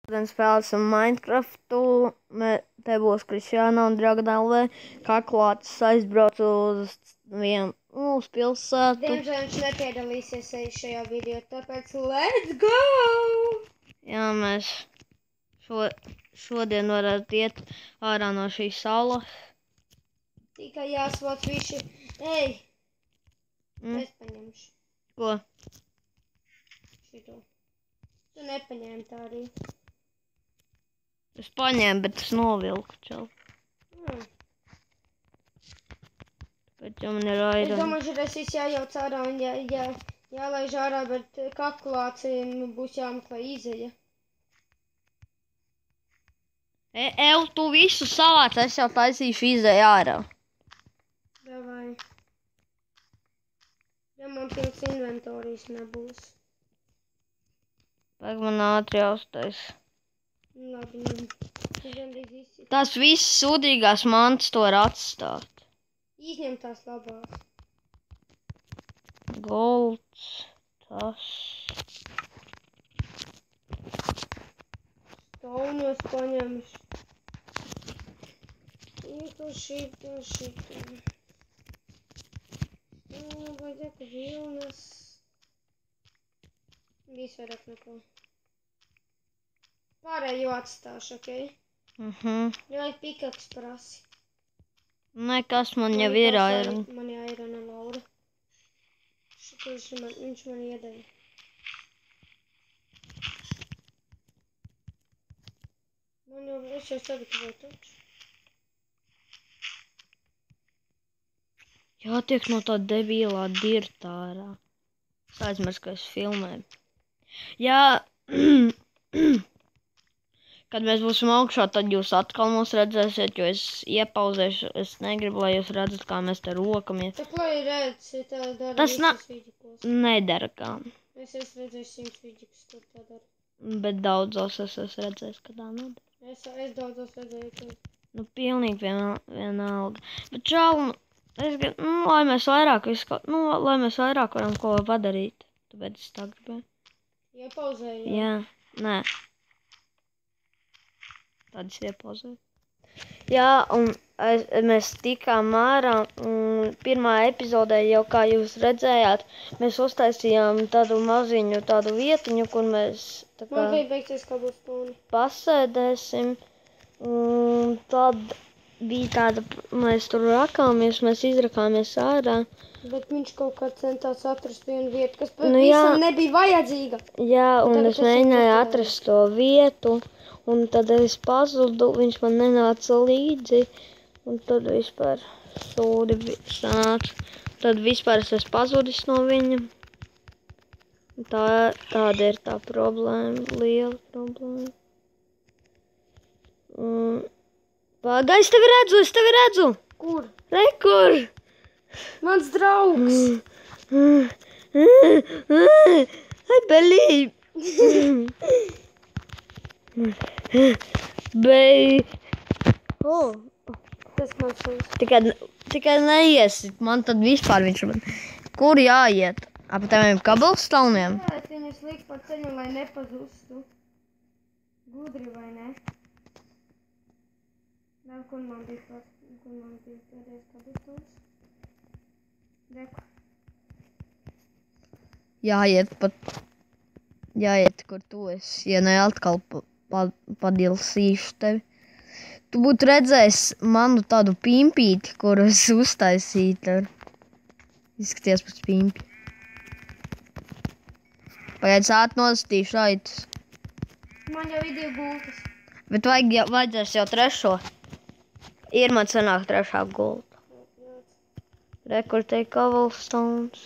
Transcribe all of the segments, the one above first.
Šodien spēlēsim Minecraftu. Te būs Kristiāna un Dragon LV. Kaklāts aizbrauc uz vienu uz pilsētu. Diemžēl viņš nepiedalīsies šajā video, tāpēc let's go! Jā, mēs šodien varētu iet ārā no šīs salas. Tikai jāsvāc visi. Ej! Es paņemšu. Ko? Šito. Tu nepaņēmi tā arī. Es paņēmu, bet es novilku čau. Bet jau man ir Es aira. domāju, ka viss jājauc ārā un jālaiž ārā, bet kaklācim būs jāmeklē izeja. Ev, tu visu savāc, es jau taisīšu izēju ārā. Davai. Ja man pilns inventorijas nebūs. Vajag man ātri jāuztais. Labi, gandrīz izsit. Tas viss sūdīgās mantas to var atstāt. Izņem tās labās. Golds, tas. Staunos paņemšu. Šito. Vajag vilnas. Viss vairāk neko. Pārējo atstāšu, ok? Vai pikaks prasi? Nekas man jau ir aira. Man jāirana Laura. Šito viņš man iedeva. Man jau es jau sagatavoju taču. Jātiek no tā debilā dirta ārā. Es aizmirsu, ka es filmēju. Jā, kad mēs būsim augšā, tad jūs atkal mūs redzēsiet, jo es iepauzēšu. Es negribu, lai jūs redzat, kā mēs te rokamies. Tā lai redz, tā dara Tas visas vidikos. nedara kā. Es esmu redzējis 100 vidikus, kur tā dara. Bet daudzos es esmu redzējis, ka tā nedara. Es daudzos redzēju, ka... Nu, pilnīgi vienalga. Bet čau, es gribu, lai mēs vairāk lai mēs vairāk varam ko padarīt. Tāpēc es tā gribēju. Iepauzēju. Jā, nē. Tad es iepauzēju. Jā, un mēs tikām ārā, un pirmā epizodē jau, kā jūs redzējāt, mēs uztaisījām tādu maziņu tādu vietiņu, kur mēs tā kā Man bija beigties kabelstoni. pasēdēsim. Un tad bija tāda, mēs tur rakāmies, mēs izrakāmies ārā. Bet viņš kaut kā centās atrast vienu vietu, kas pat Nu jā. visam nebija vajadzīga. Jā, un Tagad es es mēģināju saprotu. atrast to vietu, un tad es pazudu, viņš man nenāca līdzi, un tad vispār sūdi sanāca. Tad vispār es esmu pazudis no viņa. Tāda ir tā problēma, liela problēma. Pagaid, es tevi redzu! Kur? Rekur! Mans draugs! I believe! Oh. Tas mans savs. Tikai neiesit, man tad vispār viņš man... Kur jāiet? Ap tādiem kabelstoniem? Jā, es viņus liku pa ceļu, lai nepazustu. Gudri vai ne? Vēl, kur man bija pēdējais kabelstons? Reku. Jāiet, kur tu esi, ja ne atkal padilsīšu tevi. Tu būtu redzējis manu tādu pimpīti, kuru es uztaisīju tur. Izskaties pēc pimpi. Pagaid, nostīšu aitus. Man jau ir 2 gultas. Bet vajadzēs jau 3. Ir man sanāk 3. gulta. Rekur te cobblestones.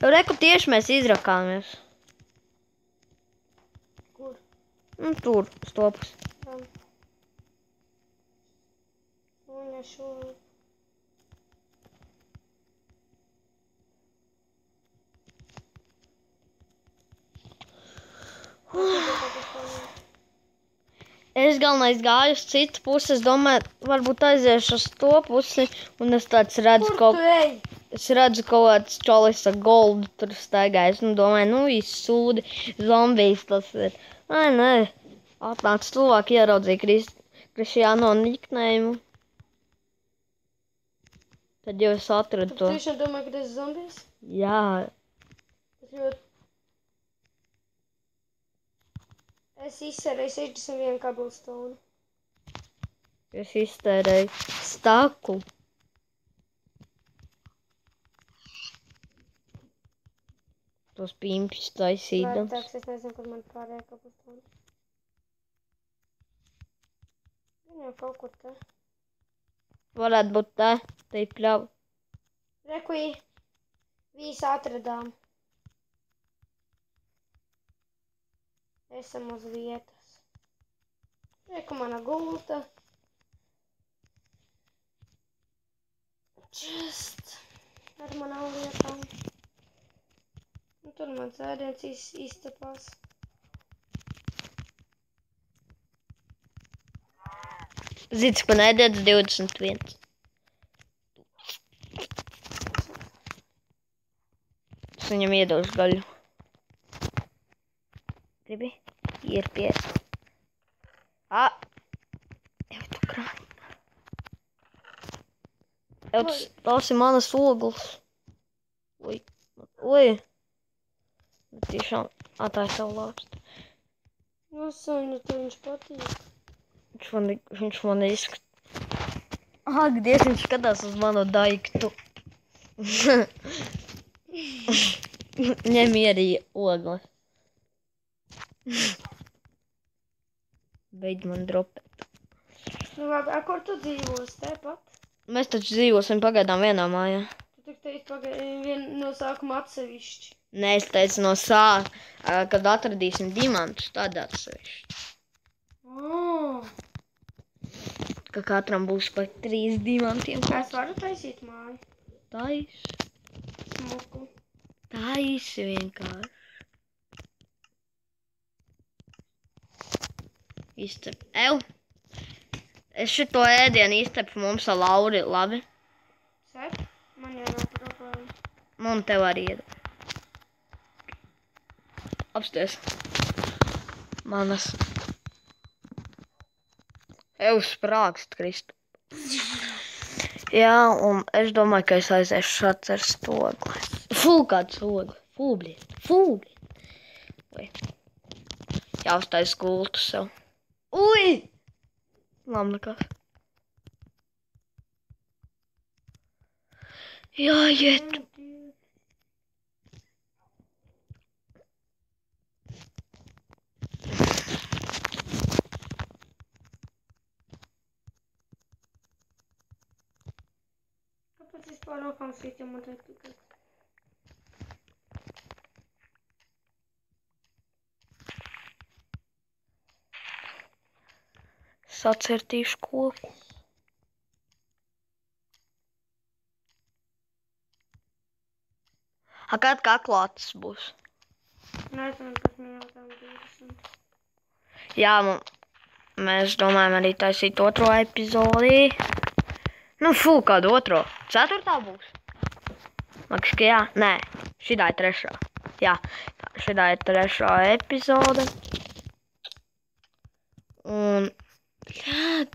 Rekur tieši mēs izrakāmies. Kur? Tur, stopas. Un ja šo... Es galvenais gāju uz citu pusi, es domāju, varbūt aiziešu uz to pusi, un es tāds redzu Kur tu ej? Es redzu kaut kāds čalis ar goldu tur staigājas, un domāju, viss sūdi, zombijs tas ir. Ai, nē. Atnāca cilvēki, ieraudzīja Kristiāno niknējumu. Tad jau es atradu Tu to. tiešām domā, ka tas ir zombijs? Jā. Tas ļoti... Es izsērēju 61 cobblestone. Es iztērēju staklu. Tos pimpļus taisīdams. Vērtāks, es nezinu, kur man pārējā cobblestone. Viņa jau kaut kur te. Varētu būt tā, te ir pļauj. Rekuī, visi atradām. Esam uz vietas. Reku mana gulta. Just ar manām lietām. Un tur mans ēdiens izcepās. Zits man ēdienas 21. Es viņam iedošu gaļu. Gribi? Ir pies. Jau tu krāj. Tas ir manas ogles. Ui. Tiešām tā ir savu lāpstu. Nosainu, tu viņš patīk. Viņš man izskatās. Ak, Dievs, viņš skatās uz manu daiktu. Ņem ierī ogles. Beidz man dropēt. Nu labi, kur tu dzīvos? Tepat? Mēs taču dzīvosim pagaidām vienā mājā. Tu tik teici no sākuma atsevišķi. Nē, es teicu no sākuma, kad atradīsim diamantus, tad atsevišķi. Ka katram būs pa 3 diamantiem. Es varu taisīt māju. Taisi. Smuku. Taisi vienkārši. Izcep. Ev! Es šito ēdienu izcepu mums ar Lauri, labi? Cep? Man jau nav problēma. Man tev arī ir. Apsties. Manas. Ev sprākst, Kristu. Jā, un es domāju, ka es aiziešu šāds ar stogli. Fū, kāds stogli. Fūbliet. Ui. Jāuztais gultu sev. Ui! Labi, nekas. Jāiet. Kāpēc vispār rokām šīt, ja man teikt tikai? Sacirtīšu koku. Kad kaklāts būs? Nezinu, kas man jautājām 20. Jā, mēs domājam arī taisīt otro epizodi. Nu, fū, kādu otro? 4. būs? Liekas, ka jā. Nē, šitā ir 3. Jā, šitā ir 3. epizode. Un... Jā,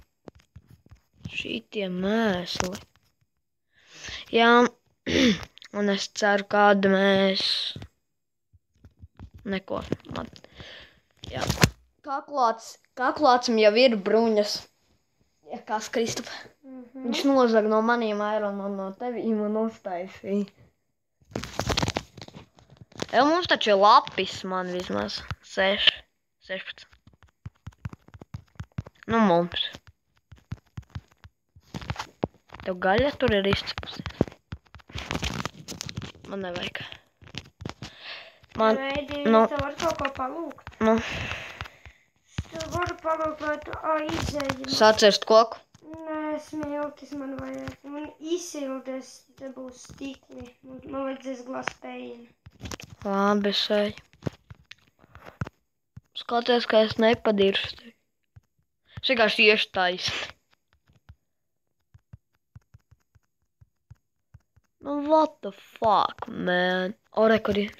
šitie mēsli. Jā, un es ceru, kāda mēs... Neko. Jā. Kaklācim jau ir bruņas. Ja kas, Kristup? Viņš nozaga no maniem Iron Man no tevīm un uztaisīja. Mums taču ir lapis, man vismaz 16. Nu, mums. Tev gaļa tur ir izcepusies. Man nevajag. Nu. Tev var kaut ko palūgt. Nu. Tev varu palūgt, lai tu izēji. Sacirst koku? Nē, smiltis man vajag. Man izsildes, te būs stikli. Man vajadzēs glazpeini. Labi, sēj. Skaties, ka es nepadirstu. Es vienkārši iešu taisni. Nu, what the fuck, man? O, rekur ir.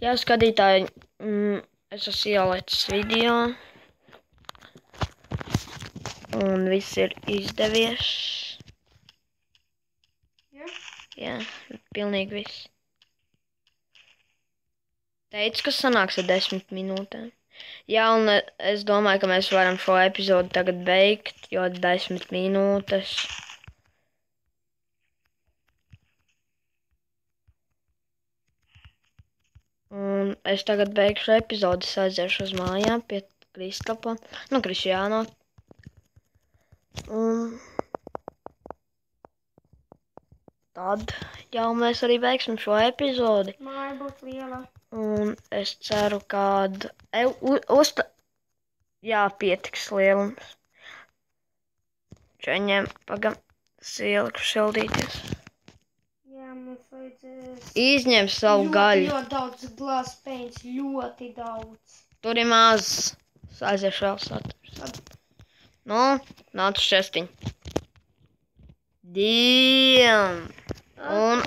Jā, skatītāji, es esmu ielicis video. Un viss ir izdevies. Ja? Jā, pilnīgi viss. Teicu, ka sanāks ar 10 minūtēm. Jā, un es domāju, ka mēs varam šo epizodu tagad beigt, jo 10 minūtes. Un es tagad beigšu epizodu, es aiziešu uz mājām pie Kristapa, Krišjāna. Un tad jau mēs arī beigsim šo epizodi. Māja būs liela. Un es ceru, ka jā, pietiks lielums. Čeņiem pagam sieliku sildīties. Jā, mums vajadzēs... Izņem savu gaļu. Ļoti daudz glāzes peļņas, ļoti daudz. Tur ir maz. Aiziešu vēl saturs. Nu, nāc šestiņ. Diem. Un